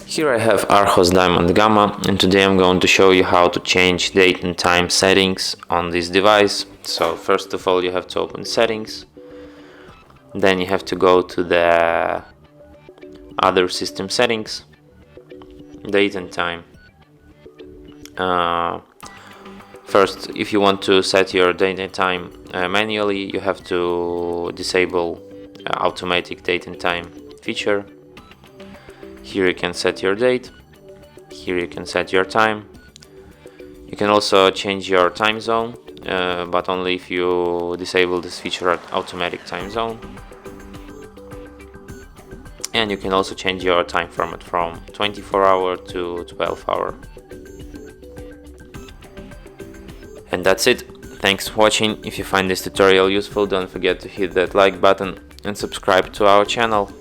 Here I have Archos Diamond Gamma, and today I'm going to show you how to change date and time settings on this device. So first of all, you have to open settings, then you have to go to the other system settings, date and time. First, if you want to set your date and time manually, you have to disable automatic date and time feature. Here you can set your date, here you can set your time. You can also change your time zone, but only if you disable this feature at automatic time zone. And you can also change your time format from 24-hour to 12-hour. And that's it. Thanks for watching. If you find this tutorial useful, don't forget to hit that like button and subscribe to our channel.